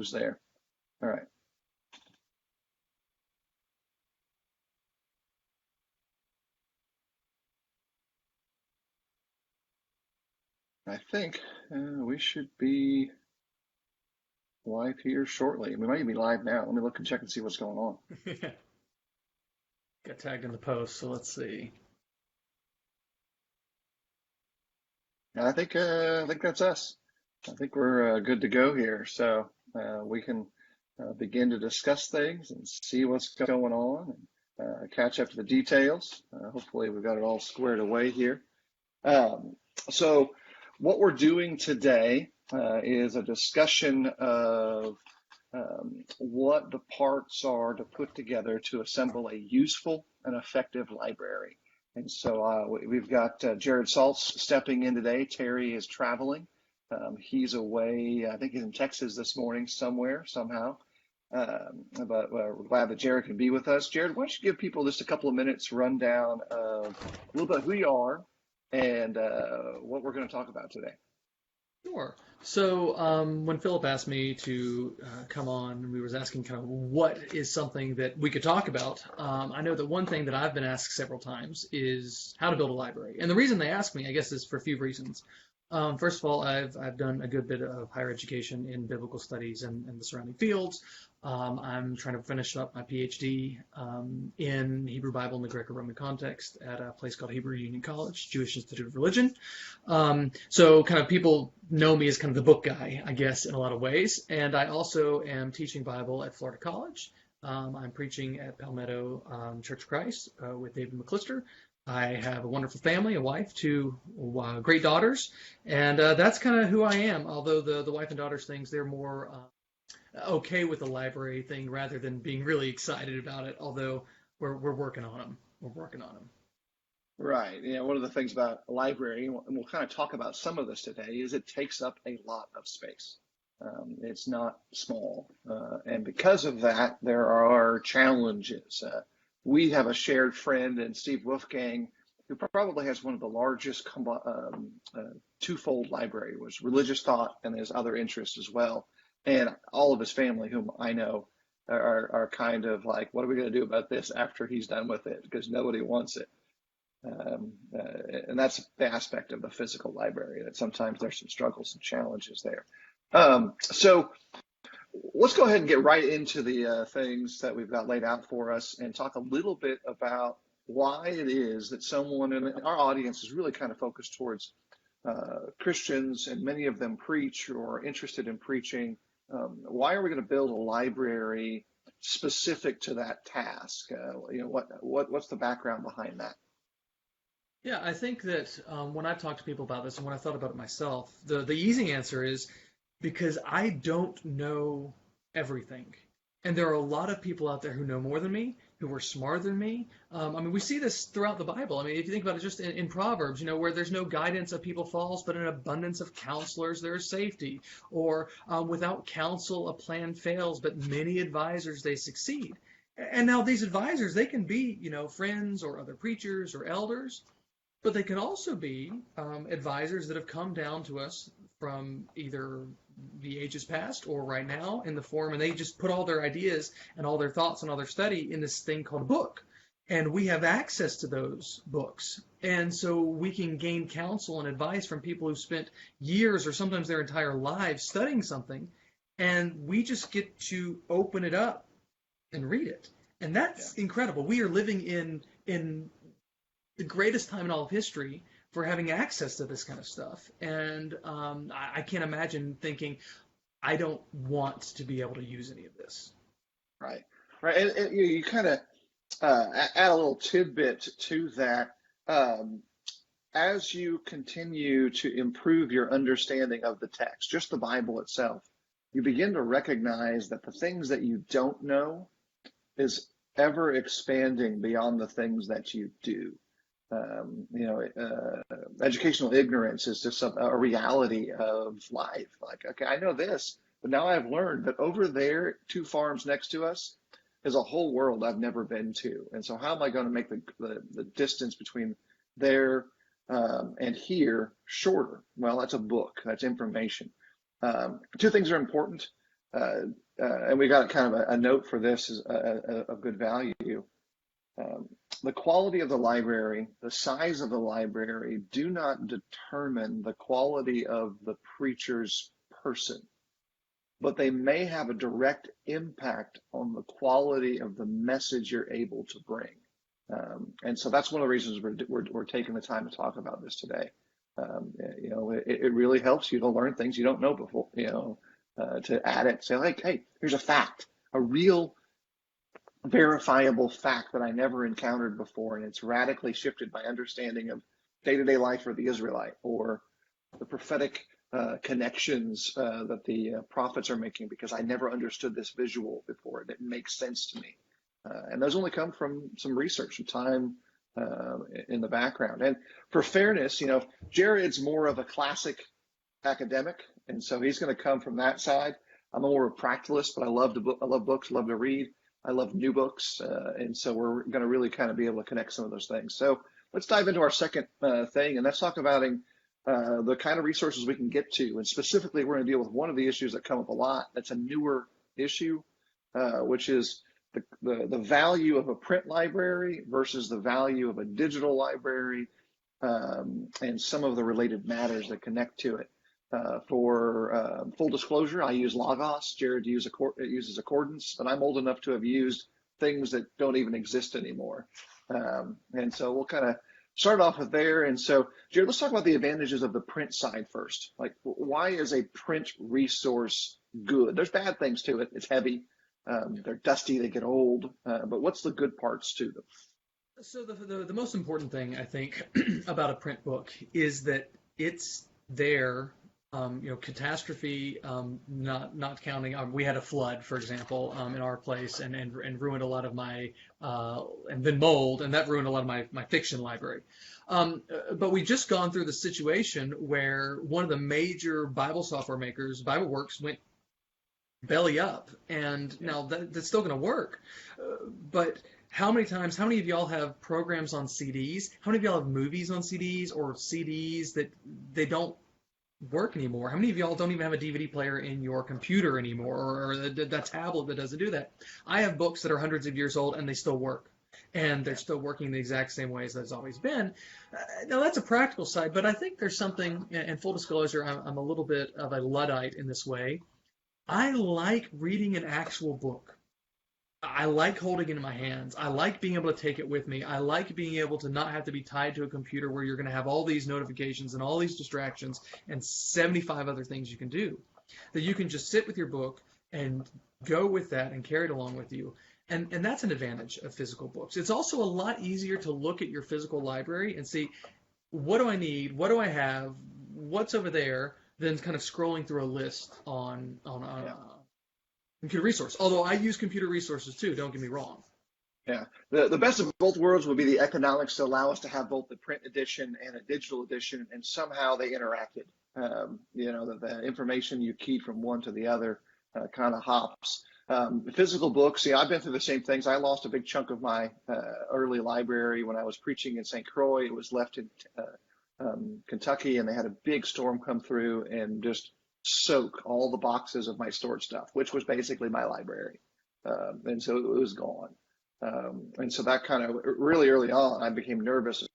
who's there. All right. I think we should be live here shortly. We might even be live now. Let me look and check and see what's going on. Got tagged in the post, so let's see. And I think that's us. I think we're good to go here. So we can begin to discuss things and see what's going on and catch up to the details. Hopefully we've got it all squared away here. So what we're doing today is a discussion of what the parts are to put together to assemble a useful and effective library. And so we've got Jared Saltz stepping in today. Terry is traveling. He's away, I think he's in Texas this morning somewhere, somehow. But we're glad that Jared can be with us. Jared, why don't you give people just a couple of minutes rundown of a little bit of who you are and what we're going to talk about today. Sure. So when Phillip asked me to come on, we was asking kind of what is something that we could talk about. I know that one thing that I've been asked several times is how to build a library. And the reason they ask me, I guess, is for a few reasons. First of all, I've done a good bit of higher education in biblical studies and the surrounding fields. I'm trying to finish up my PhD in Hebrew Bible in the Greco-Roman context at a place called Hebrew Union College, Jewish Institute of Religion. So kind of people know me as kind of the book guy, I guess, in a lot of ways. And I also am teaching Bible at Florida College. I'm preaching at Palmetto Church of Christ with David McClister. I have a wonderful family, a wife, two great daughters, and that's kind of who I am. Although the wife and daughters things, they're more okay with the library thing rather than being really excited about it. Although we're working on them. We're working on them. Right. Yeah. One of the things about a library, and we'll kind of talk about some of this today, is it takes up a lot of space. It's not small, and because of that, there are challenges. We have a shared friend in Steve Wolfgang who probably has one of the largest twofold library, was religious thought and his other interests as well. And all of his family, whom I know, are kind of like, what are we going to do about this after he's done with it? Because nobody wants it. And that's the aspect of the physical library, that sometimes there's some struggles and challenges there. So let's go ahead and get right into the things that we've got laid out for us and talk a little bit about why it is that someone in our audience is really kind of focused towards Christians, and many of them preach or are interested in preaching. Why are we going to build a library specific to that task? What's the background behind that? Yeah, I think that when I've talked to people about this and when I thought about it myself, the easy answer is because I don't know everything. And there are a lot of people out there who know more than me, who are smarter than me. I mean, we see this throughout the Bible. I mean, if you think about it just in Proverbs, where there's no guidance, a people falls, but an abundance of counselors, there is safety. Or without counsel, a plan fails, but many advisors, they succeed. And now these advisors, they can be, friends or other preachers or elders, but they can also be advisors that have come down to us from either the ages past or right now in the form, and they just put all their ideas and all their thoughts and all their study in this thing called a book. And we have access to those books. And so we can gain counsel and advice from people who spent years or sometimes their entire lives studying something. And we just get to open it up and read it. And that's incredible. We are living in the greatest time in all of history for having access to this kind of stuff. And I can't imagine thinking, I don't want to be able to use any of this. Right. And you kind of add a little tidbit to that. As you continue to improve your understanding of the text, just the Bible itself, you begin to recognize that the things that you don't know is ever expanding beyond the things that you do. Educational ignorance is just a reality of life. Like, okay, I know this, but now I've learned that over there, 2 farms next to us, is a whole world I've never been to. And so how am I going to make the distance between there and here shorter? Well, that's a book. That's information. 2 things are important. and we got kind of a note for this is of good value. Um, the quality of the library, the size of the library do not determine the quality of the preacher's person, but they may have a direct impact on the quality of the message you're able to bring. And so that's one of the reasons we're taking the time to talk about this today. It really helps you to learn things you don't know before, to add it, say like, hey, here's a fact, a real verifiable fact that I never encountered before, and it's radically shifted my understanding of day-to-day life for the Israelite, or the prophetic connections that the prophets are making, because I never understood this visual before. It didn't make sense to me. And those only come from some research and time in the background. And for fairness, Jared's more of a classic academic, and so he's going to come from that side. I'm more of a practicalist, but I love books, love to read. I love new books, and so we're going to really kind of be able to connect some of those things. So let's dive into our second thing, and let's talk about the kind of resources we can get to. And specifically, we're going to deal with one of the issues that come up a lot. That's a newer issue, which is the value of a print library versus the value of a digital library, and some of the related matters that connect to it. For full disclosure, I use Logos. Jared uses Accordance, but I'm old enough to have used things that don't even exist anymore. And so we'll kind of start off with there. And so, Jared, let's talk about the advantages of the print side first. Like, why is a print resource good? There's bad things to it. It's heavy. They're dusty. They get old. But what's the good parts to them? So the most important thing, I think, about a print book is that it's there. Catastrophe, not counting. We had a flood, for example, in our place, and ruined a lot of my, and then mold, and that ruined a lot of my fiction library. But we just gone through the situation where one of the major Bible software makers, BibleWorks, went belly up, and now that's still going to work. But how many of y'all have programs on CDs? How many of y'all have movies on CDs, or CDs that they don't work anymore? How many of y'all don't even have a DVD player in your computer anymore, or that tablet that doesn't do that? I have books that are hundreds of years old and they still work, and they're still working the exact same ways that it's always been. Now that's a practical side, but I think there's something, and full disclosure, I'm a little bit of a Luddite in this way. I like reading an actual book. I like holding it in my hands. I like being able to take it with me. I like being able to not have to be tied to a computer where you're going to have all these notifications and all these distractions and 75 other things you can do. That you can just sit with your book and go with that and carry it along with you. And that's an advantage of physical books. It's also a lot easier to look at your physical library and see, what do I need? What do I have? What's over there? Than kind of scrolling through a list on computer resource. Although I use computer resources too, don't get me wrong. Yeah, the best of both worlds would be the economics to allow us to have both the print edition and a digital edition, and somehow they interacted. The information you keyed from one to the other kind of hops. Physical books, I've been through the same things. I lost a big chunk of my early library when I was preaching in St. Croix. It was left in Kentucky, and they had a big storm come through and just soak all the boxes of my stored stuff, which was basically my library. And so it was gone. And so that kind of really early on, I became nervous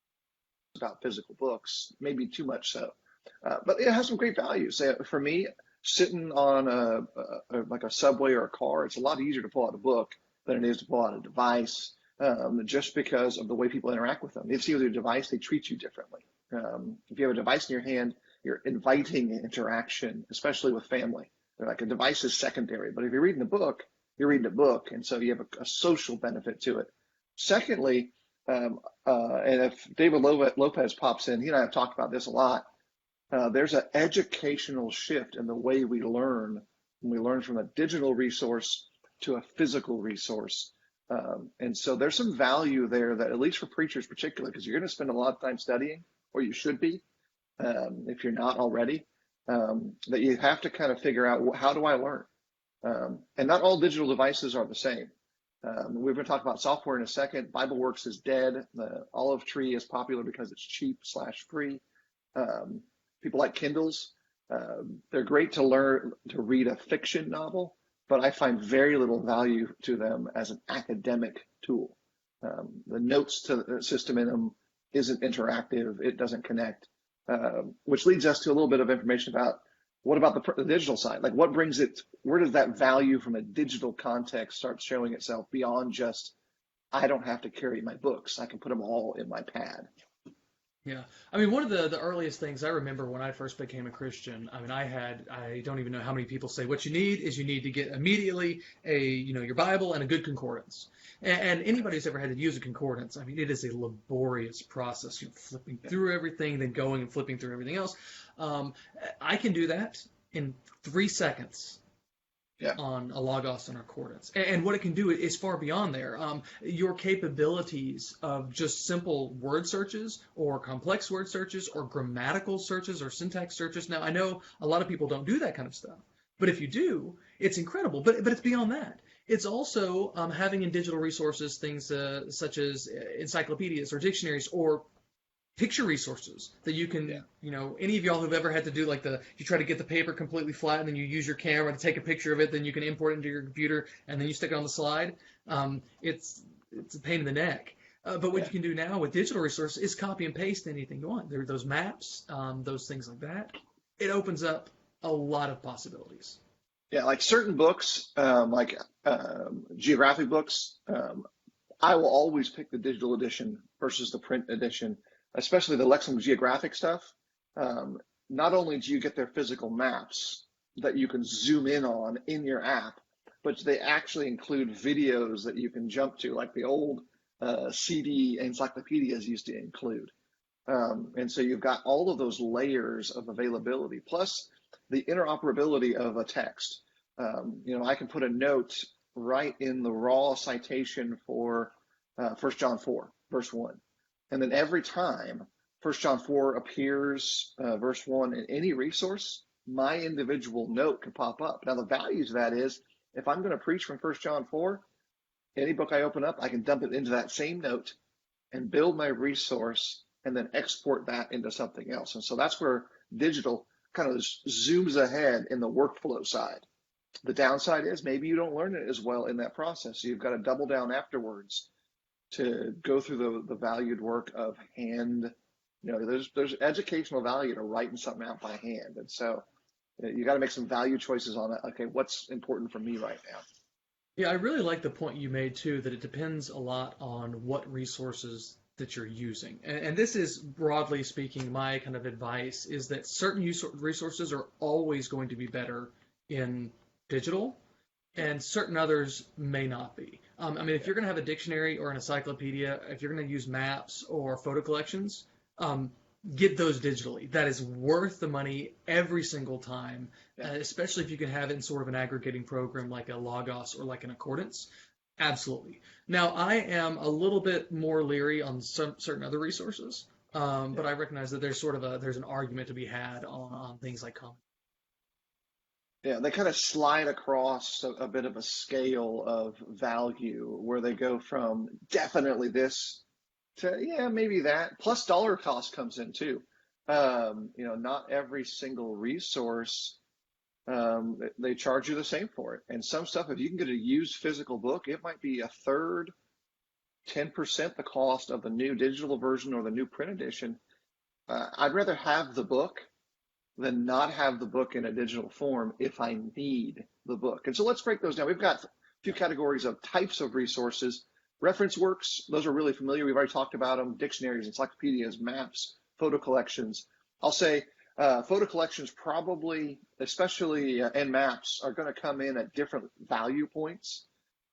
about physical books, maybe too much so. But it has some great values. For me, sitting on like a subway or a car, it's a lot easier to pull out a book than it is to pull out a device, just because of the way people interact with them. If you have a device, they treat you differently. If you have a device in your hand, you're inviting interaction, especially with family. They're like, a device is secondary, but if you're reading a book, you're reading a book, and so you have a social benefit to it. Secondly, and if David Lopez pops in, he and I have talked about this a lot. There's an educational shift in the way we learn when we learn from a digital resource to a physical resource. And so there's some value there that, at least for preachers particularly, because you're going to spend a lot of time studying, or you should be, if you're not already, that you have to kind of figure out, how do I learn? And not all digital devices are the same. We're going to talk about software in a second. BibleWorks is dead. The Olive Tree is popular because it's cheap/free. People like Kindles. They're great to learn to read a fiction novel, but I find very little value to them as an academic tool. The notes to the system in them isn't interactive. It doesn't connect, which leads us to a little bit of information about what about the digital side? Like what brings it, where does that value from a digital context start showing itself beyond just, I don't have to carry my books. I can put them all in my pad. Yeah. I mean, one of the earliest things I remember when I first became a Christian, I mean, I don't even know how many people say what you need is you need to get immediately your Bible and a good concordance. And anybody who's ever had to use a concordance, I mean, it is a laborious process, flipping through everything, then going and flipping through everything else. I can do that in 3 seconds. Yeah. On a Logos and a concordance. And what it can do is far beyond there. Your capabilities of just simple word searches or complex word searches or grammatical searches or syntax searches. Now, I know a lot of people don't do that kind of stuff, but if you do, it's incredible. But it's beyond that. It's also having in digital resources things such as encyclopedias or dictionaries or picture resources that you can, any of y'all who've ever had to do like you try to get the paper completely flat and then you use your camera to take a picture of it, then you can import it into your computer and then you stick it on the slide. It's a pain in the neck. But what you can do now with digital resources is copy and paste anything you want. There are those maps, those things like that. It opens up a lot of possibilities. Yeah, like certain books, geographic books, I will always pick the digital edition versus the print edition, especially the Lexington Geographic stuff. Not only do you get their physical maps that you can zoom in on in your app, but they actually include videos that you can jump to, like the old CD encyclopedias used to include. And so you've got all of those layers of availability, plus the interoperability of a text. I can put a note right in the raw citation for 1 John 4, verse 1. And then every time 1 John 4 appears, verse 1 in any resource, my individual note can pop up. Now, the value to that is if I'm going to preach from 1 John 4, any book I open up, I can dump it into that same note and build my resource and then export that into something else. And so that's where digital kind of zooms ahead in the workflow side. The downside is maybe you don't learn it as well in that process. So you've got to double down afterwards to go through the valued work of hand. There's educational value to writing something out by hand. And so you got to make some value choices on it. Okay, what's important for me right now? Yeah, I really like the point you made too, that it depends a lot on what resources that you're using. And this is, broadly speaking, my kind of advice is that certain resources are always going to be better in digital and certain others may not be. If you're going to have a dictionary or an encyclopedia, if you're going to use maps or photo collections, get those digitally. That is worth the money every single time, especially if you can have it in sort of an aggregating program like a Logos or like an Accordance. Absolutely. Now, I am a little bit more leery on certain other resources, but I recognize that there's there's an argument to be had on things like commentaries. Yeah, they kind of slide across a bit of a scale of value where they go from definitely this to, maybe that. Plus dollar cost comes in too. Not every single resource, they charge you the same for it. And some stuff, if you can get a used physical book, it might be a third, 10% the cost of the new digital version or the new print edition. I'd rather have the book than not have the book in a digital form if I need the book. And so let's break those down. We've got a few categories of types of resources. Reference works, those are really familiar. We've already talked about them. Dictionaries, encyclopedias, maps, photo collections. I'll say photo collections probably, especially and maps, are going to come in at different value points.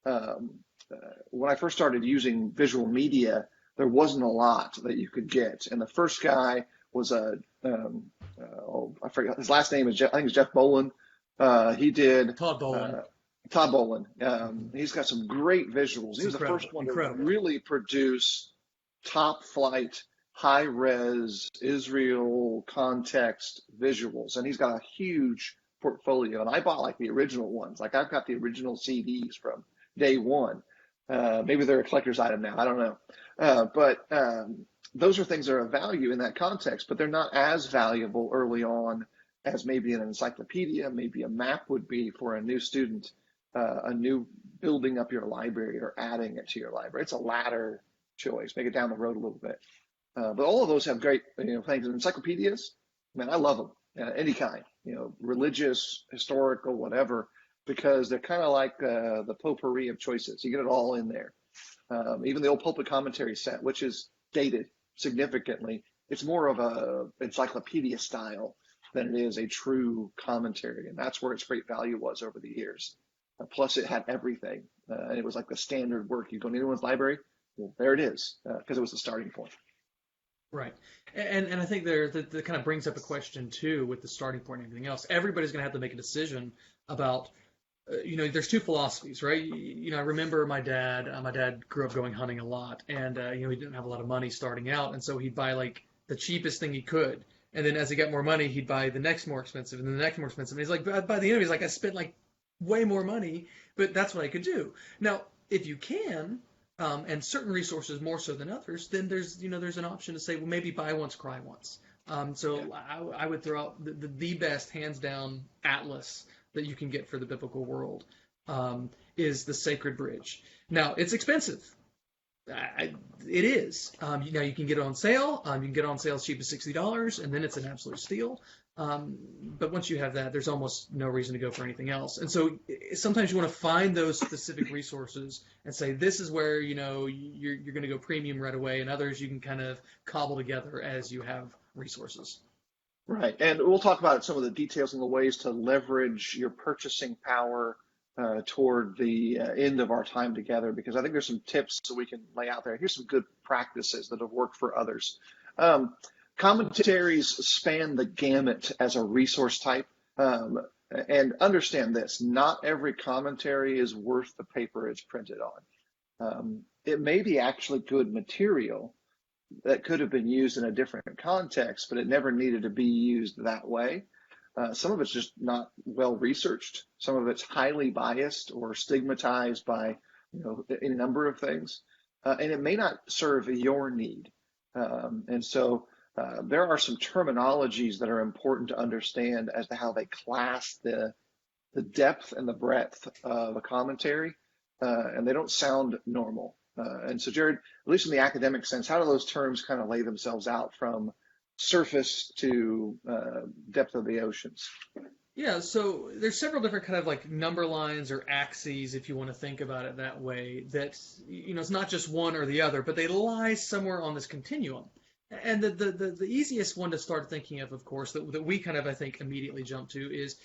When I first started using visual media, there wasn't a lot that you could get. And the first guy was I forgot his last name is I think it's Jeff Bolin. He did Todd Bolin. Todd Bolin. He's got some great visuals. He was the first one to really produce top flight, high res Israel context visuals, and he's got a huge portfolio. And I bought like the original ones. Like I've got the original CDs from day one. Maybe they're a collector's item now. I don't know. But those are things that are of value in that context, but they're not as valuable early on as maybe an encyclopedia, maybe a map would be for a new student. a new building up your library or adding it to your library. It's a latter choice. Make it down the road a little bit. But all of those have great, things. Encyclopedias, man, I love them, any kind, religious, historical, whatever, because they're kind of like the potpourri of choices. You get it all in there. Even the old pulpit commentary set, which is dated significantly, it's more of a encyclopedia style than it is a true commentary, and that's where its great value was over the years. Plus, it had everything, and it was like the standard work. You go to anyone's library, well, there it is, because it was the starting point. Right. And I think that kind of brings up a question too with the starting point and everything else. Everybody's going to have to make a decision about, there's two philosophies, right? I remember my dad grew up going hunting a lot, and, he didn't have a lot of money starting out. And so he'd buy like the cheapest thing he could. And then as he got more money, he'd buy the next more expensive and then the next more expensive. And he's like, by the end, he's like, I spent like way more money, but that's what I could do. Now, if you can, and certain resources more so than others, then there's an option to say, well, maybe buy once, cry once. I would throw out the best, hands down, atlas that you can get for the biblical world is the Sacred Bridge. Now, it's expensive. It is. Now you can get it on sale. You can get it on sale as cheap as $60, and then it's an absolute steal. But once you have that, there's almost no reason to go for anything else. And so sometimes you want to find those specific resources and say, this is where, you're going to go premium right away, and others you can kind of cobble together as you have resources. Right. And we'll talk about some of the details and the ways to leverage your purchasing power toward the end of our time together, because I think there's some tips that we can lay out there. Here's some good practices that have worked for others. Commentaries span the gamut as a resource type. And understand this, not every commentary is worth the paper it's printed on. It may be actually good material that could have been used in a different context, but it never needed to be used that way. Some of it's just not well researched. Some of it's highly biased or stigmatized by, a number of things, and it may not serve your need. And so there are some terminologies that are important to understand as to how they class the depth and the breadth of a commentary, and they don't sound normal. And so, Jared, at least in the academic sense, how do those terms kind of lay themselves out from surface to depth of the oceans? Yeah, so there's several different kind of like number lines or axes, if you want to think about it that way, that, it's not just one or the other, but they lie somewhere on this continuum. And the easiest one to start thinking of course, that we kind of, I think, immediately jump to is,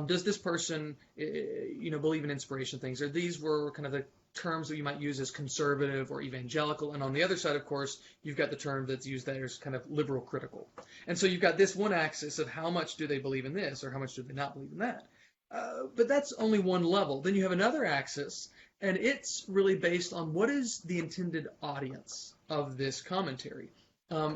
does this person, believe in inspiration things? Or these were kind of the terms that you might use as conservative or evangelical. And on the other side, of course, you've got the term that's used there as kind of liberal critical. And so you've got this one axis of how much do they believe in this or how much do they not believe in that. But that's only one level. Then you have another axis, and it's really based on what is the intended audience of this commentary.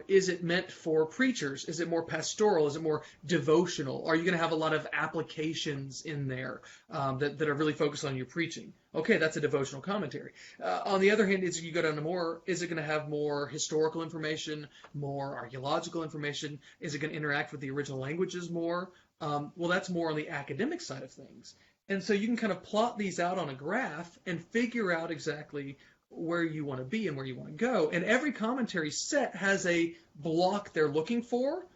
Is it meant for preachers? Is it more pastoral? Is it more devotional? Are you going to have a lot of applications in there that are really focused on your preaching? Okay, that's a devotional commentary. On the other hand, you go down to more, is it going to have more historical information, more archaeological information? Is it going to interact with the original languages more? Well, that's more on the academic side of things. And so you can kind of plot these out on a graph and figure out exactly where you want to be and where you want to go. And every commentary set has a block they're looking for,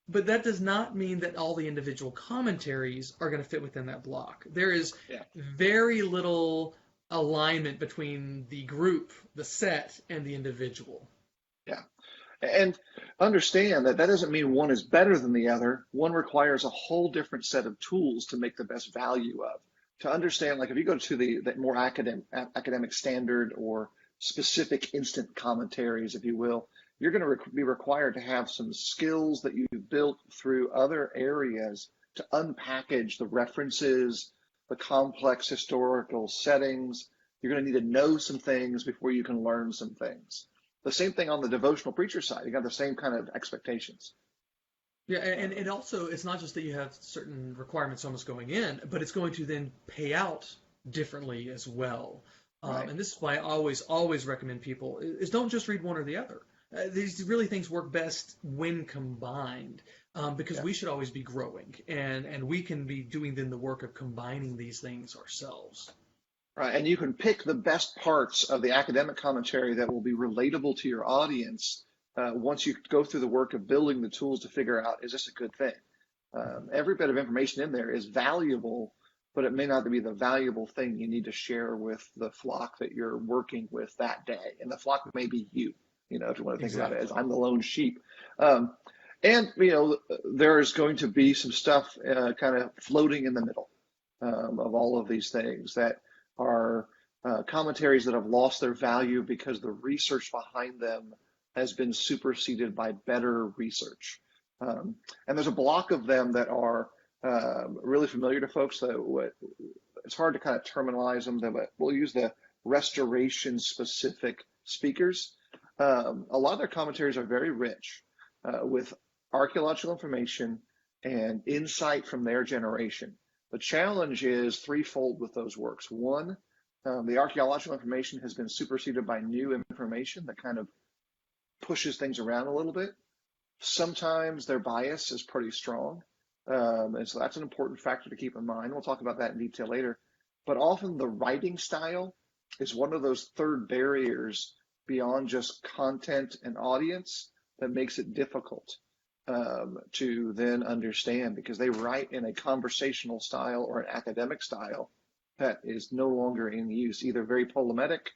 but that does not mean that all the individual commentaries are going to fit within that block. There is very little alignment between the group, the set, and the individual. Yeah. And understand that doesn't mean one is better than the other. One requires a whole different set of tools to make the best value of. To understand, like if you go to the more academic standard or specific instant commentaries, if you will, you're going to be required to have some skills that you've built through other areas to unpackage the references, the complex historical settings. You're going to need to know some things before you can learn some things. The same thing on the devotional preacher side. You got the same kind of expectations. Yeah, and it also, it's not just that you have certain requirements almost going in, but it's going to then pay out differently as well. Right. And this is why I always recommend people is don't just read one or the other. These really things work best when combined, because we should always be growing, and we can be doing then the work of combining these things ourselves. Right, and you can pick the best parts of the academic commentary that will be relatable to your audience once you go through the work of building the tools to figure out, is this a good thing? Every bit of information in there is valuable, but it may not be the valuable thing you need to share with the flock that you're working with that day. And the flock may be you, if you want to think about it as I'm the lone sheep. And there's going to be some stuff kind of floating in the middle of all of these things that are commentaries that have lost their value because the research behind them has been superseded by better research. And there's a block of them that are really familiar to folks. It's hard to kind of terminalize them, but we'll use the restoration-specific speakers. A lot of their commentaries are very rich with archaeological information and insight from their generation. The challenge is threefold with those works. One, the archaeological information has been superseded by new information that kind of pushes things around a little bit. Sometimes their bias is pretty strong, and so that's an important factor to keep in mind. We'll talk about that in detail later. But often the writing style is one of those third barriers beyond just content and audience that makes it difficult to then understand, because they write in a conversational style or an academic style that is no longer in use, either very polemic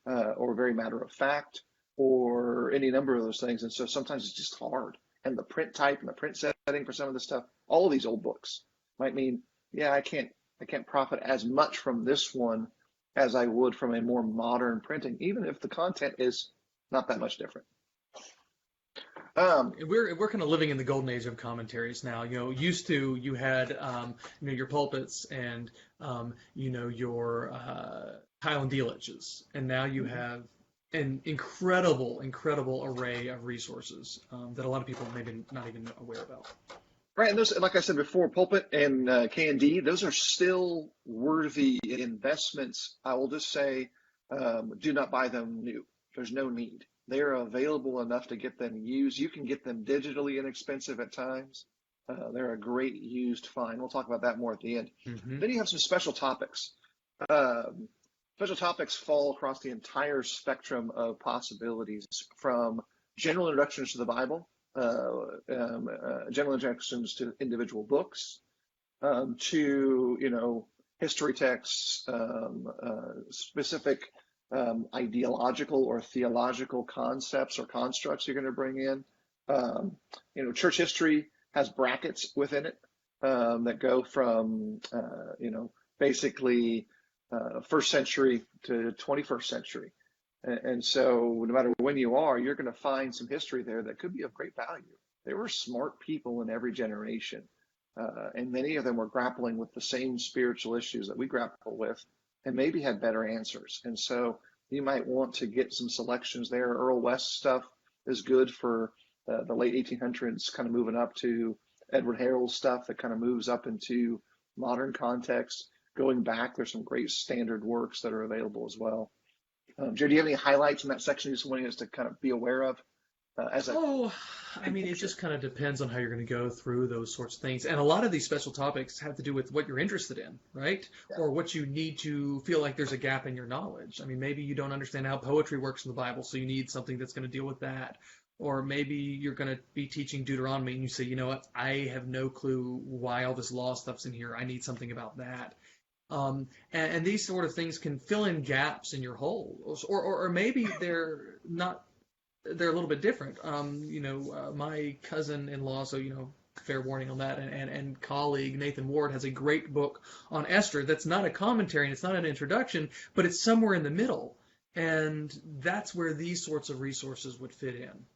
or very matter of fact, or any number of those things. And so sometimes it's just hard. And the print type and the print setting for some of this stuff, all of these old books might mean, yeah, I can't profit as much from this one as I would from a more modern printing, even if the content is not that much different. We're kind of living in the golden age of commentaries now. Used to you had your pulpits and your Highland Delitzes, and now you have an incredible array of resources that a lot of people are maybe not even aware about. Right, and those, like I said before, pulpit and K&D, those are still worthy investments. I will just say, do not buy them new. There's no need. They're available enough to get them used. You can get them digitally inexpensive at times. They're a great used find. We'll talk about that more at the end. Mm-hmm. Then you have some special topics. Special topics fall across the entire spectrum of possibilities, from general introductions to the Bible, general introductions to individual books, to history texts, specific ideological or theological concepts or constructs you're going to bring in. Church history has brackets within it that go from basically first century to 21st century. And so no matter when you are, you're going to find some history there that could be of great value. There were smart people in every generation, and many of them were grappling with the same spiritual issues that we grapple with, and maybe had better answers. And so you might want to get some selections there. Earl West stuff is good for the late 1800s, kind of moving up to Edward Harold stuff that kind of moves up into modern context. Going back, there's some great standard works that are available as well. Jared, do you have any highlights in that section you just wanting us to kind of be aware of? It just kind of depends on how you're going to go through those sorts of things. And a lot of these special topics have to do with what you're interested in, right? Yeah. Or what you need to feel like there's a gap in your knowledge. I mean, maybe you don't understand how poetry works in the Bible, so you need something that's going to deal with that. Or maybe you're going to be teaching Deuteronomy and you say, you know what, I have no clue why all this law stuff's in here. I need something about that. And these sort of things can fill in gaps in your whole, or maybe they're a little bit different. My cousin-in-law, so fair warning on that, and colleague Nathan Ward has a great book on Esther that's not a commentary and it's not an introduction, but it's somewhere in the middle, and that's where these sorts of resources would fit in.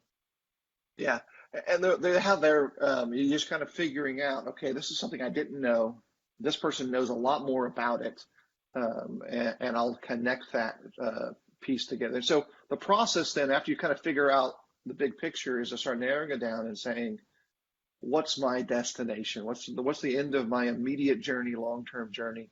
Yeah, and they have their you're just kind of figuring out, okay, this is something I didn't know. This person knows a lot more about it, and I'll connect that piece together. So the process then, after you kind of figure out the big picture, is to start narrowing it down and saying, what's my destination? What's the end of my immediate journey, long-term journey?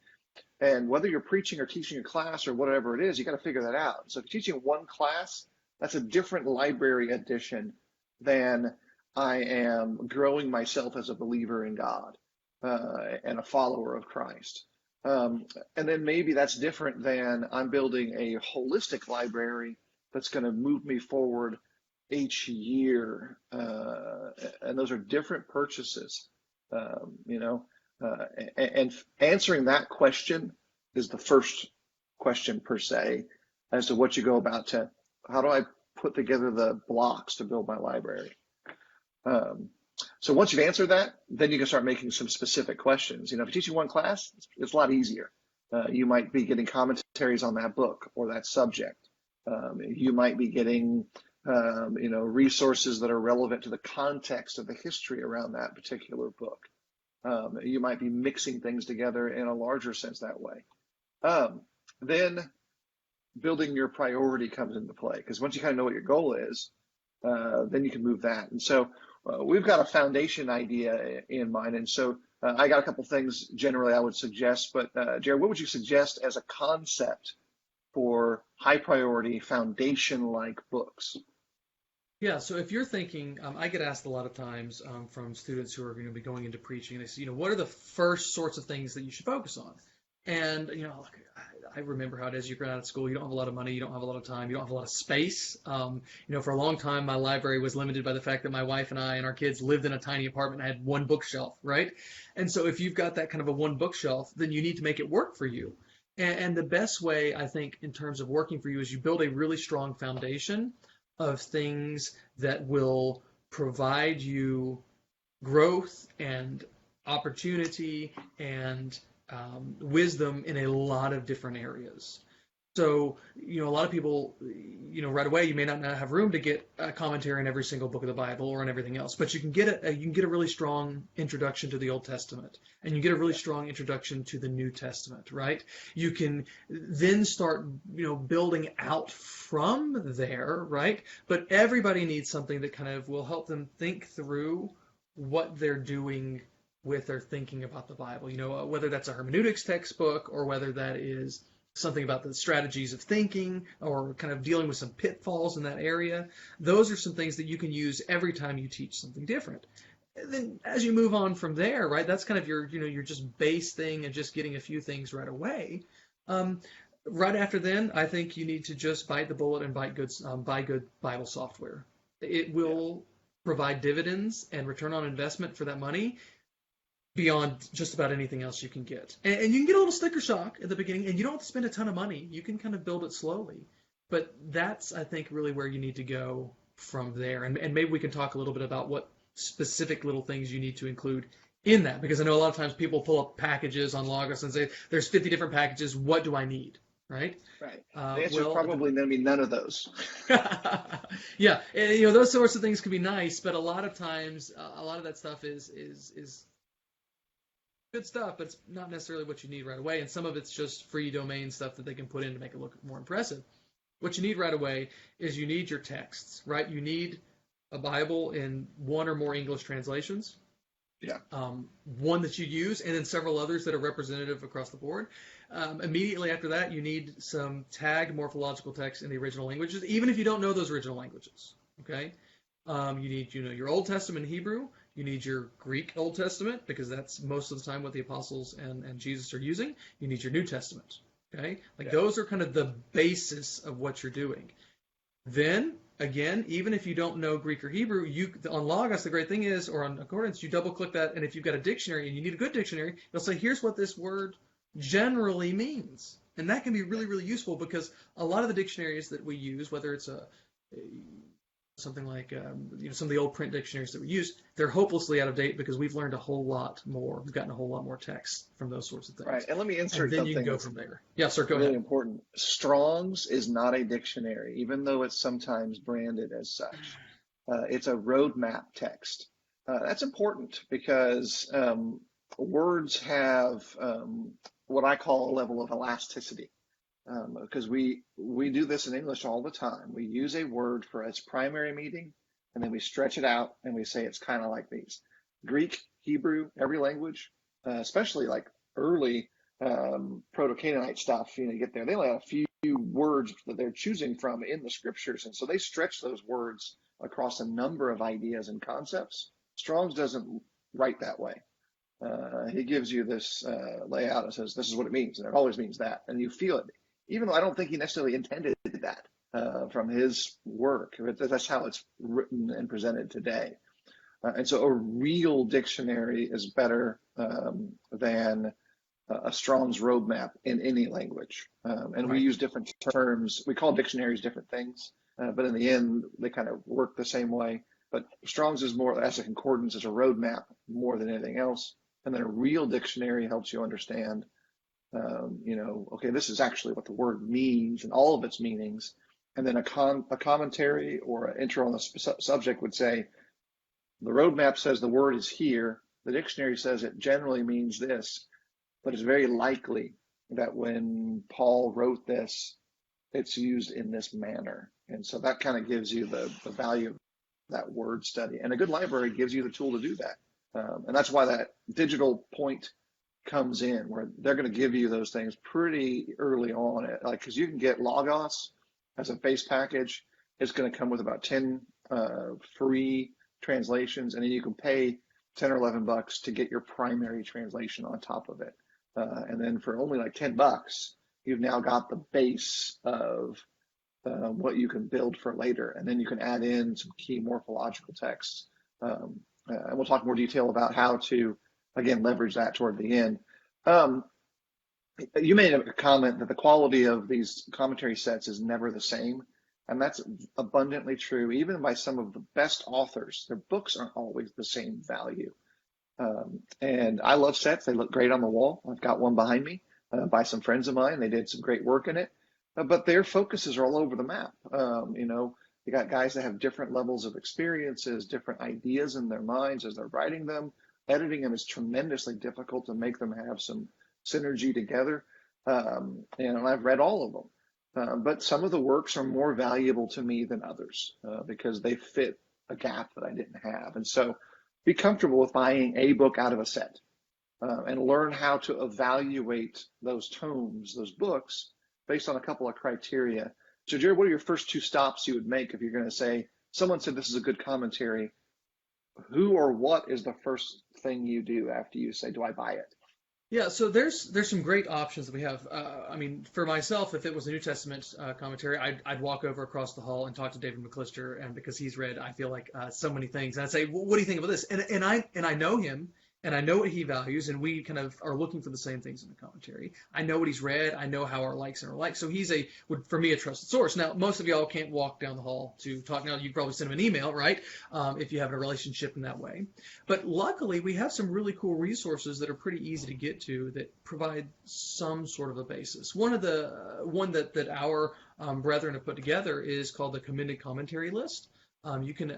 And whether you're preaching or teaching a class or whatever it is, you got to figure that out. So if you're teaching one class, that's a different library edition than I am growing myself as a believer in God and a follower of Christ. And then maybe that's different than I'm building a holistic library that's going to move me forward each year. And those are different purchases, you know. And answering that question is the first question per se as to what you go about to how do I put together the blocks to build my library. Um, so once you've answered that, then you can start making some specific questions. You know, if you're teaching one class, it's a lot easier. You might be getting commentaries on that book or that subject. You might be getting, you know, resources that are relevant to the context of the history around that particular book. You might be mixing things together in a larger sense that way. Then building your priority comes into play because once you kind of know what your goal is, then you can move that. And so we've got a foundation idea in mind. And so I got a couple things generally I would suggest, but Jared, what would you suggest as a concept for high priority foundation-like books? Yeah, so if you're thinking, I get asked a lot of times from students who are going to be going into preaching, and they say, you know, what are the first sorts of things that you should focus on? And, you know, look, I remember how it is. You're going out of school, you don't have a lot of money, you don't have a lot of time, you don't have a lot of space. You know, for a long time, my library was limited by the fact that my wife and I and our kids lived in a tiny apartment and had one bookshelf, right? And so if you've got that kind of a one bookshelf, then you need to make it work for you. And the best way, I think, in terms of working for you is you build a really strong foundation of things that will provide you growth and opportunity and wisdom in a lot of different areas. So, you know, a lot of people, you know, right away you may not have room to get a commentary on every single book of the Bible or on everything else, but you can get a really strong introduction to the Old Testament, and you get a really strong introduction to the New Testament, right? You can then start, you know, building out from there, right? But everybody needs something that kind of will help them think through what they're doing with their thinking about the Bible. You know, whether that's a hermeneutics textbook or whether that is something about the strategies of thinking or kind of dealing with some pitfalls in that area. Those are some things that you can use every time you teach something different. And then as you move on from there, right, that's kind of your, you know, your just base thing and just getting a few things right away. Right after then, I think you need to just bite the bullet and buy good Bible software. It will provide dividends and return on investment for that money beyond just about anything else you can get. And you can get a little sticker shock at the beginning, and you don't have to spend a ton of money. You can kind of build it slowly. But that's, I think, really where you need to go from there. And maybe we can talk a little bit about what specific little things you need to include in that, because I know a lot of times people pull up packages on Logos and say, there's 50 different packages, what do I need? Right? Right. The answer is probably going to be none of those. Yeah, and, you know, those sorts of things can be nice, but a lot of times, a lot of that stuff is good stuff, but it's not necessarily what you need right away. And some of it's just free domain stuff that they can put in to make it look more impressive. What you need right away is you need your texts, right? You need a Bible in one or more English translations. Yeah. One that you use, and then several others that are representative across the board. Immediately after that, you need some tagged morphological text in the original languages, even if you don't know those original languages. Okay. You need, you know, your Old Testament Hebrew. You need your Greek Old Testament, because that's most of the time what the apostles and Jesus are using. You need your New Testament. Okay? Those are kind of the basis of what you're doing. Then, again, even if you don't know Greek or Hebrew, on Logos, the great thing is, or on Concordance, you double-click that, and if you've got a dictionary and you need a good dictionary, it'll say, here's what this word generally means. And that can be really, really useful, because a lot of the dictionaries that we use, whether it's something like you know, some of the old print dictionaries that we use, they're hopelessly out of date because we've learned a whole lot more. We've gotten a whole lot more text from those sorts of things. Right, and let me insert and then something. You can go from there. Yeah, sir, go really ahead. Important. Strong's is not a dictionary, even though it's sometimes branded as such. It's a roadmap text. That's important because words have what I call a level of elasticity. Because we do this in English all the time. We use a word for its primary meaning, and then we stretch it out, and we say it's kind of like these. Greek, Hebrew, every language, especially like early Proto-Canaanite stuff, you know, you get there, they only have a few words that they're choosing from in the scriptures, and so they stretch those words across a number of ideas and concepts. Strong's doesn't write that way. he gives you this layout and says, this is what it means, and it always means that. And you feel it, even though I don't think he necessarily intended that from his work. That's how it's written and presented today. And so a real dictionary is better than a Strong's roadmap in any language. And we Right. use different terms. We call dictionaries different things, but in the end, they kind of work the same way. But Strong's is more as a concordance, as a roadmap more than anything else. And then a real dictionary helps you understand, okay, this is actually what the word means and all of its meanings. And then a commentary or an intro on the subject would say, the roadmap says the word is here. The dictionary says it generally means this, but it's very likely that when Paul wrote this, it's used in this manner. And so that kind of gives you the value of that word study. And a good library gives you the tool to do that. And that's why that digital point comes in, where they're going to give you those things pretty early on. Because you can get Logos as a base package. It's going to come with about 10 free translations, and then you can pay 10 or 11 bucks to get your primary translation on top of it. And then for only like 10 bucks, you've now got the base of what you can build for later. And then you can add in some key morphological texts. And we'll talk more detail about how to, again, leverage that toward the end. You made a comment that the quality of these commentary sets is never the same. And that's abundantly true. Even by some of the best authors, their books aren't always the same value. And I love sets. They look great on the wall. I've got one behind me by some friends of mine. They did some great work in it. But their focuses are all over the map. You got guys that have different levels of experiences, different ideas in their minds as they're writing them. Editing them is tremendously difficult to make them have some synergy together. And I've read all of them. But some of the works are more valuable to me than others because they fit a gap that I didn't have. And so be comfortable with buying a book out of a set and learn how to evaluate those tomes, those books, based on a couple of criteria. So, Jared, what are your first two stops you would make if you're going to say, someone said this is a good commentary? Who or what is the first thing you do after you say, do I buy it? Yeah, so there's some great options that we have. I mean, for myself, if it was a New Testament commentary, I'd walk over across the hall and talk to David McClister, and because he's read, I feel like so many things, and I'd say, well, what do you think about this? And I know him, and I know what he values, and we kind of are looking for the same things in the commentary. I know what he's read. I know how our likes and our likes. So he's for me, a trusted source. Now, most of y'all can't walk down the hall to talk. Now, you probably send him an email, right? If you have a relationship in that way. But luckily, we have some really cool resources that are pretty easy to get to that provide some sort of a basis. One that our brethren have put together is called the Commended Commentary List. You can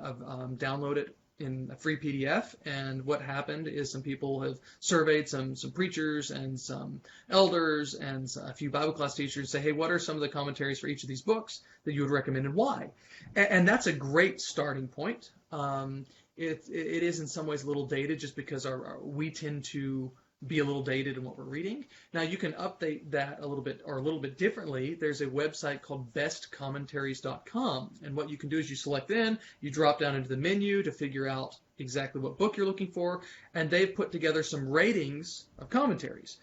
download it in a free PDF, and what happened is some people have surveyed some preachers and some elders and a few Bible class teachers, say, hey, what are some of the commentaries for each of these books that you would recommend and why? And that's a great starting point. It is in some ways a little dated just because we tend to be a little dated in what we're reading. Now you can update that a little bit differently. There's a website called bestcommentaries.com, and what you can do is you select in, you drop down into the menu to figure out exactly what book you're looking for, and they've put together some ratings of commentaries.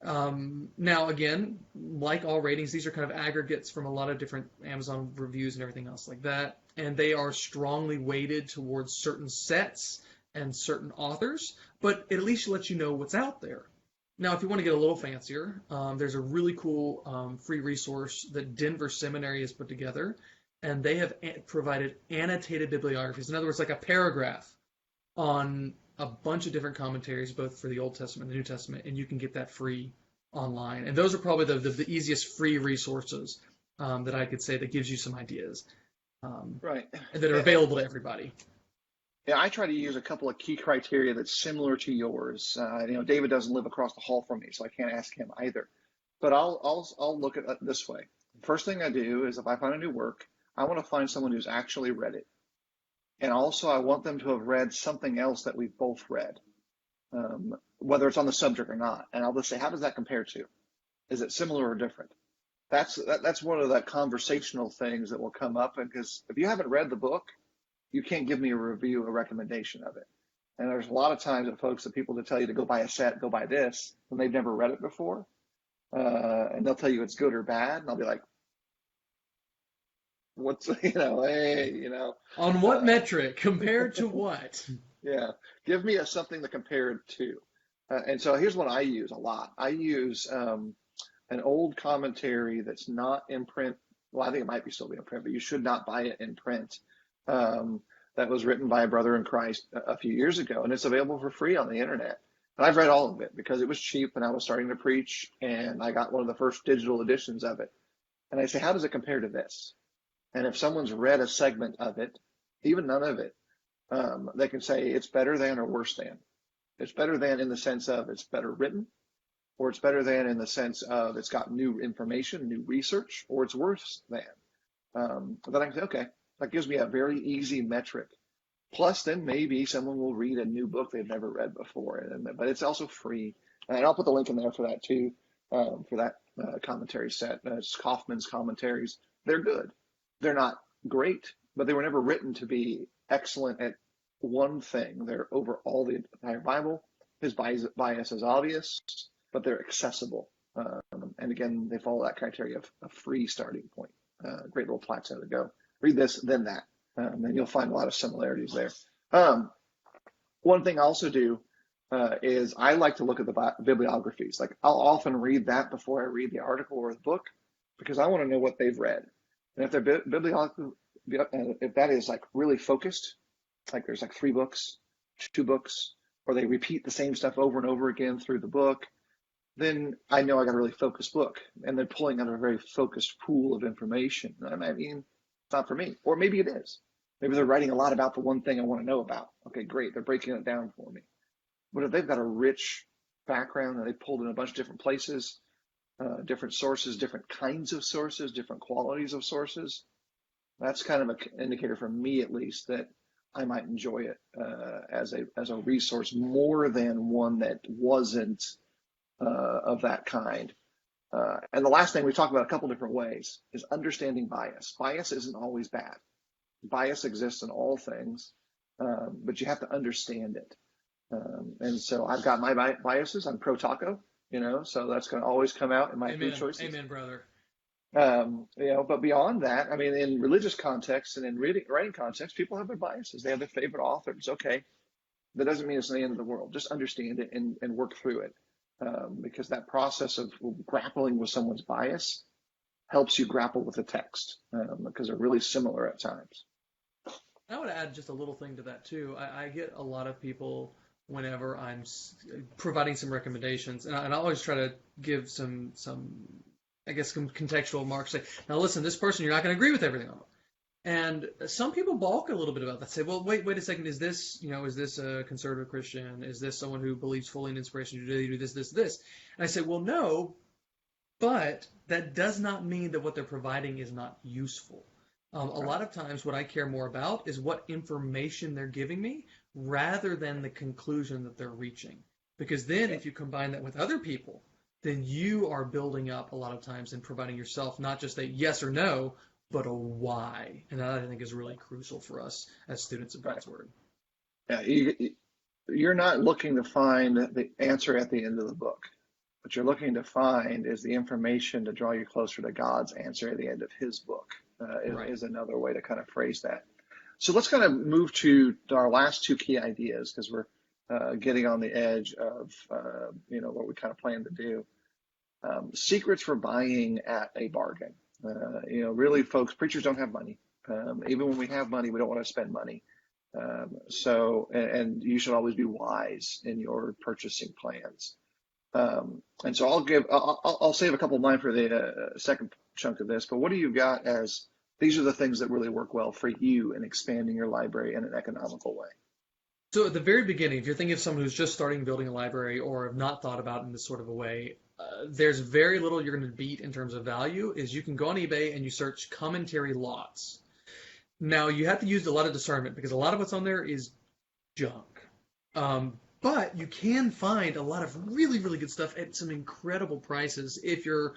Now again, like all ratings, these are kind of aggregates from a lot of different Amazon reviews and everything else like that, and they are strongly weighted towards certain sets and certain authors, but it at least lets you know what's out there. Now, if you want to get a little fancier, there's a really cool free resource that Denver Seminary has put together, and they have provided annotated bibliographies. In other words, like a paragraph on a bunch of different commentaries, both for the Old Testament and the New Testament, and you can get that free online. And those are probably the easiest free resources that I could say that gives you some ideas Right. that are available to everybody. Yeah, I try to use a couple of key criteria that's similar to yours. David doesn't live across the hall from me, so I can't ask him either. But I'll look at it this way. First thing I do is if I find a new work, I want to find someone who's actually read it. And also I want them to have read something else that we've both read, whether it's on the subject or not. And I'll just say, how does that compare to? Is it similar or different? That's one of the conversational things that will come up. Because if you haven't read the book, you can't give me a review, a recommendation of it. And there's a lot of times that folks, that people that tell you to go buy a set, go buy this, when they've never read it before, and they'll tell you it's good or bad, and I'll be like, what's, hey, On what uh, metric? Compared to what? yeah, give me something to compare it to. And so here's what I use a lot. I use an old commentary that's not in print. Well, I think it might be still be in print, but you should not buy it in print. Um, that was written by a brother in Christ a few years ago, and it's available for free on the internet. And I've read all of it because it was cheap and I was starting to preach, and I got one of the first digital editions of it. And I say, how does it compare to this? And if someone's read a segment of it, even none of it, they can say it's better than or worse than. It's better than in the sense of it's better written, or it's better than in the sense of it's got new information, new research, or it's worse than. Then I can say, okay, that gives me a very easy metric. Plus, then maybe someone will read a new book they've never read before, but it's also free. And I'll put the link in there for that too, for that commentary set. It's Kaufman's commentaries. They're good. They're not great, but they were never written to be excellent at one thing. They're over all the entire Bible. His bias is obvious, but they're accessible. And again, they follow that criteria of a free starting point. Great little plateau to go. Read this, then that. And you'll find a lot of similarities there. One thing I also do is I like to look at the bibliographies. Like I'll often read that before I read the article or the book because I want to know what they've read. And if their bibliography, if that is like really focused, like there's like 3 books, 2 books, or they repeat the same stuff over and over again through the book, then I know I got a really focused book, and they're pulling out a very focused pool of information. And I mean, it's not for me, or maybe it is. Maybe they're writing a lot about the one thing I want to know about. Okay, great, they're breaking it down for me. But if they've got a rich background that they pulled in a bunch of different places, different sources, different kinds of sources, different qualities of sources, that's kind of an indicator for me, at least, that I might enjoy it as a resource more than one that wasn't of that kind. And the last thing we talked about a couple different ways is understanding bias. Bias isn't always bad. Bias exists in all things, but you have to understand it. And so I've got my biases. I'm pro taco, so that's going to always come out in my food choices. Amen, brother. But beyond that, I mean, in religious context and in writing context, people have their biases. They have their favorite authors. Okay, that doesn't mean it's the end of the world. Just understand it and work through it, because that process of grappling with someone's bias helps you grapple with the text, because they're really similar at times. I would add just a little thing to that too. I get a lot of people whenever I'm providing some recommendations, and I always try to give some contextual marks. Say, now listen, this person, you're not going to agree with everything on. And some people balk a little bit about that. Say, well, wait a second. Is this a conservative Christian? Is this someone who believes fully in inspiration? Do they do this? And I say, well, no, but that does not mean that what they're providing is not useful. A lot of times what I care more about is what information they're giving me rather than the conclusion that they're reaching. Because then if you combine that with other people, then you are building up a lot of times and providing yourself not just a yes or no, but a why. And that I think is really crucial for us as students of God's Word. Yeah, you're not looking to find the answer at the end of the book. What you're looking to find is the information to draw you closer to God's answer at the end of his book, is another way to kind of phrase that. So let's kind of move to our last 2 key ideas, because we're getting on the edge of what we kind of plan to do. Secrets for buying at a bargain. Really, folks, preachers don't have money. Even when we have money, we don't want to spend money. And you should always be wise in your purchasing plans. And so I'll save a couple of mine for the second chunk of this, but what do you got as these are the things that really work well for you in expanding your library in an economical way? So at the very beginning, if you're thinking of someone who's just starting building a library or have not thought about it in this sort of a way, there's very little you're going to beat in terms of value. Is you can go on eBay and you search commentary lots. Now you have to use a lot of discernment because a lot of what's on there is junk. But you can find a lot of really, really good stuff at some incredible prices if you're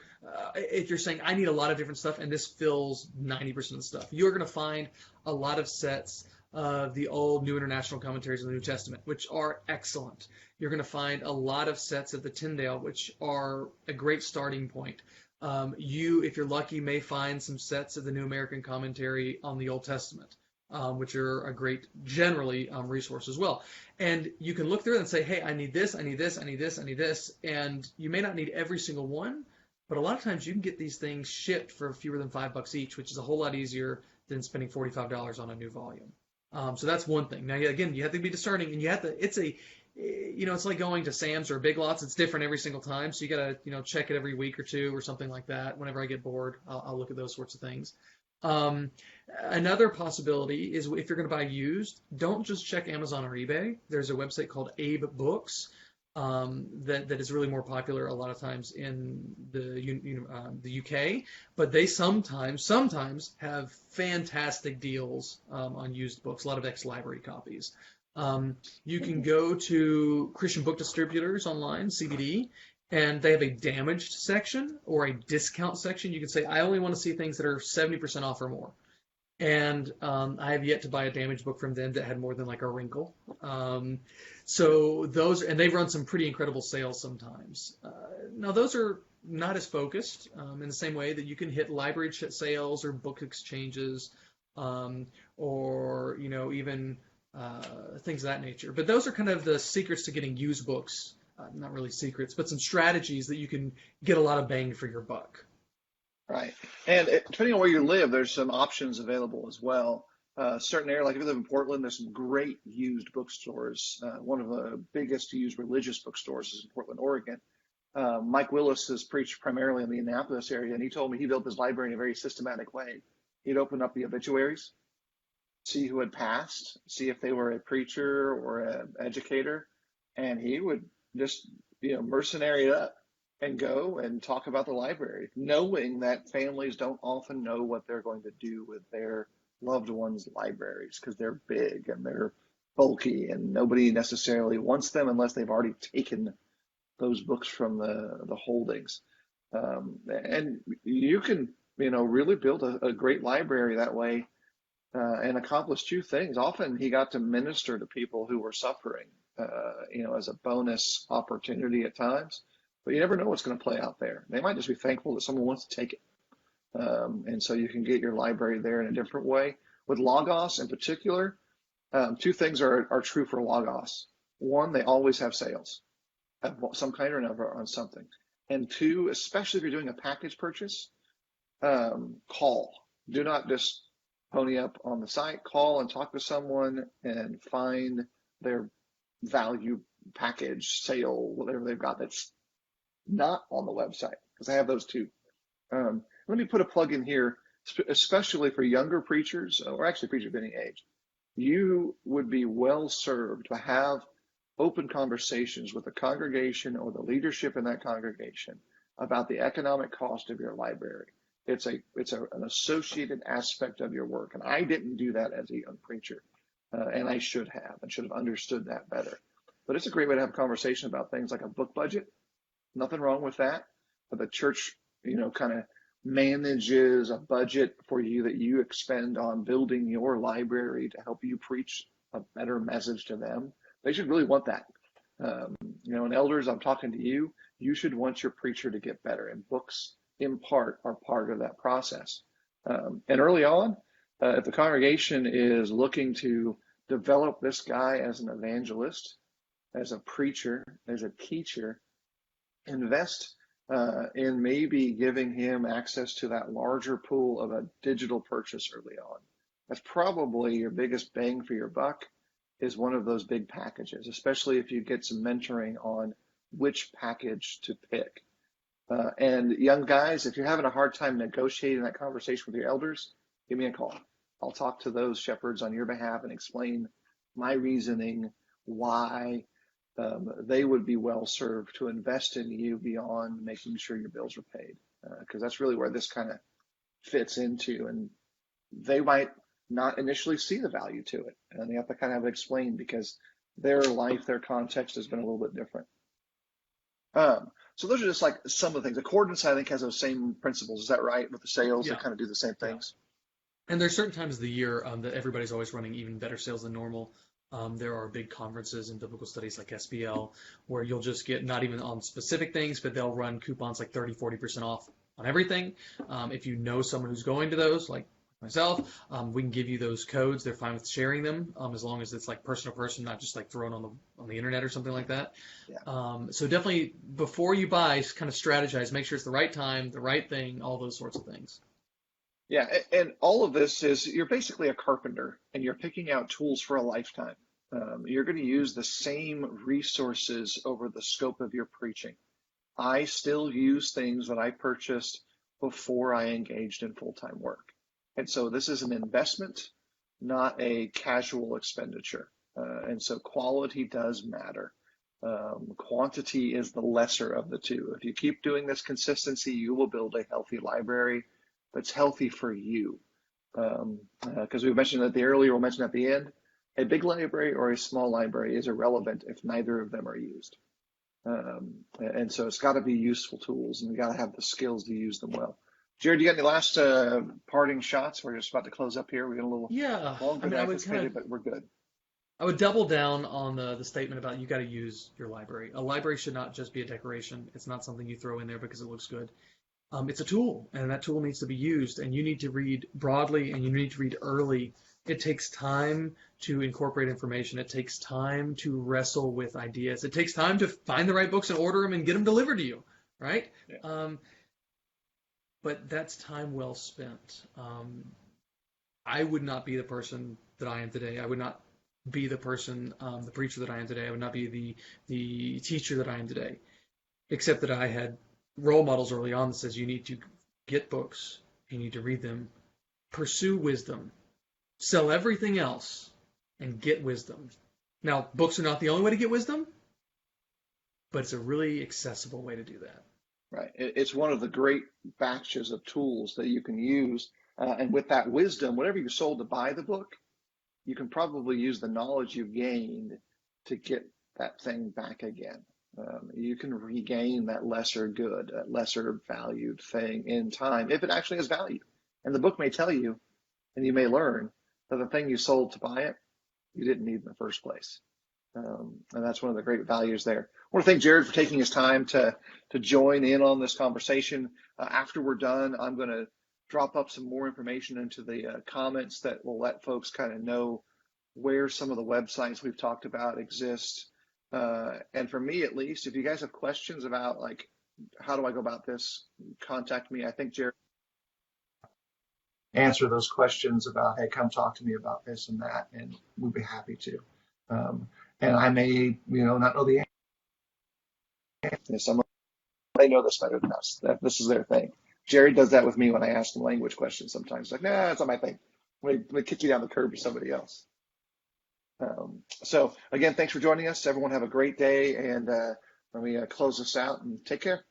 saying, I need a lot of different stuff and this fills 90% of the stuff. You're going to find a lot of sets the old New International Commentaries of the New Testament, which are excellent. You're going to find a lot of sets of the Tyndale, which are a great starting point. If you're lucky, may find some sets of the New American Commentary on the Old Testament, which are a great, generally, resource as well. And you can look through it and say, hey, I need this, I need this, I need this, I need this. And you may not need every single one, but a lot of times you can get these things shipped for fewer than $5 each, which is a whole lot easier than spending $45 on a new volume. So that's one thing. Now, again, you have to be discerning, and it's like going to Sam's or Big Lots. It's different every single time. So you got to, check it every week or two or something like that. Whenever I get bored, I'll look at those sorts of things. Another possibility is if you're going to buy used, don't just check Amazon or eBay. There's a website called Abe Books that is really more popular a lot of times in the UK, but they sometimes have fantastic deals on used books, a lot of ex-library copies. You can go to Christian book distributors online, CBD, and they have a damaged section or a discount section. You can say, I only want to see things that are 70% off or more. And I have yet to buy a damaged book from them that had more than like a wrinkle. So those, and they've run some pretty incredible sales sometimes. Now those are not as focused in the same way that you can hit library sales or book exchanges, or even things of that nature. But those are kind of the secrets to getting used books. Not really secrets, but some strategies that you can get a lot of bang for your buck. Right. And depending on where you live, there's some options available as well. Certain area, like if you live in Portland, there's some great used bookstores. One of the biggest used religious bookstores is in Portland, Oregon. Mike Willis has preached primarily in the Annapolis area, and he told me he built his library in a very systematic way. He'd open up the obituaries, see who had passed, see if they were a preacher or an educator, and he would just, mercenary it up and go and talk about the library, knowing that families don't often know what they're going to do with their loved ones' libraries because they're big and they're bulky and nobody necessarily wants them unless they've already taken those books from the holdings. And you can, really build a great library that way and accomplish two things. Often he got to minister to people who were suffering, as a bonus opportunity at times. But you never know what's going to play out there. They might just be thankful that someone wants to take it. And so you can get your library there in a different way. With Logos in particular, two things are true for Logos. One, they always have sales of some kind or another on something. And two, especially if you're doing a package purchase, call. Do not just pony up on the site. Call and talk to someone and find their value package, sale, whatever they've got that's not on the website, because I have those too. Let me put a plug in here, especially for younger preachers, or actually preachers of any age. You would be well served to have open conversations with the congregation or the leadership in that congregation about the economic cost of your library. It's an associated aspect of your work, and I didn't do that as a young preacher, and I should have understood that better. But it's a great way to have a conversation about things like a book budget. Nothing wrong with that. But the church, kind of manages a budget for you that you expend on building your library to help you preach a better message to them. They should really want that. And elders, I'm talking to you. You should want your preacher to get better, and books, in part, are part of that process. And early on, if the congregation is looking to develop this guy as an evangelist, as a preacher, as a teacher, invest in maybe giving him access to that larger pool of a digital purchase early on. That's probably your biggest bang for your buck, is one of those big packages, especially if you get some mentoring on which package to pick. And young guys, if you're having a hard time negotiating that conversation with your elders, give me a call. I'll talk to those shepherds on your behalf and explain my reasoning, why they would be well served to invest in you beyond making sure your bills are paid, because that's really where this kind of fits into. And they might not initially see the value to it, and they have to kind of have it explained because their life, their context has been a little bit different. So those are just like some of the things. Accordance, I think, has those same principles. Is that right? With the sales, Yeah. They kind of do the same things. And there's certain times of the year that everybody's always running even better sales than normal. There are big conferences in biblical studies like SBL where you'll just get not even on specific things, but they'll run coupons like 30, 40% off on everything. If you know someone who's going to those, like myself, we can give you those codes. They're fine with sharing them as long as it's like person to person, not just like thrown on the internet or something like that. Yeah. So definitely before you buy, kind of strategize, make sure it's the right time, the right thing, all those sorts of things. Yeah, and all of this is you're basically a carpenter and you're picking out tools for a lifetime. You're going to use the same resources over the scope of your preaching. I still use things that I purchased before I engaged in full-time work. And so this is an investment, not a casual expenditure. And so quality does matter. Quantity is the lesser of the two. If you keep doing this consistency, you will build a healthy library that's healthy for you. Because we mentioned at the earlier, we'll mention at the end, a big library or a small library is irrelevant if neither of them are used. And so it's got to be useful tools, and we got to have the skills to use them well. Jared, you got any last parting shots? We're just about to close up here. We got a little Yeah, longer I mean, than anticipated, but we're good. I would double down on the statement about you got to use your library. A library should not just be a decoration. It's not something you throw in there because it looks good. It's a tool, and that tool needs to be used, and you need to read broadly, and you need to read early. It takes time to incorporate information. It takes time to wrestle with ideas. It takes time to find the right books and order them and get them delivered to you, right? Yeah. But that's time well spent. I would not be the person that I am today. I would not be the person, the preacher that I am today. I would not be the teacher that I am today, except that I had role models early on that says you need to get books, you need to read them, pursue wisdom, sell everything else, and get wisdom. Now, books are not the only way to get wisdom, but it's a really accessible way to do that. Right. It's one of the great batches of tools that you can use. And with that wisdom, whatever you sold to buy the book, you can probably use the knowledge you gained to get that thing back again. You can regain that lesser good, that lesser valued thing in time if it actually has value. And the book may tell you, and you may learn that the thing you sold to buy it, you didn't need in the first place. And that's one of the great values there. I want to thank Jared for taking his time to join in on this conversation. After we're done, I'm going to drop up some more information into the comments that will let folks kind of know where some of the websites we've talked about exist. And for me, at least, if you guys have questions about like, how do I go about this, contact me. I think Jared answer those questions about, hey, come talk to me about this and that, and we'd be happy to. And I may, not know the answer. Someone they know this better than us. This is their thing. Jared does that with me when I ask him language questions sometimes. Like, nah, that's not my thing. Let me kick you down the curb to somebody else. So again, thanks for joining us. Everyone have a great day, and let me close this out and take care.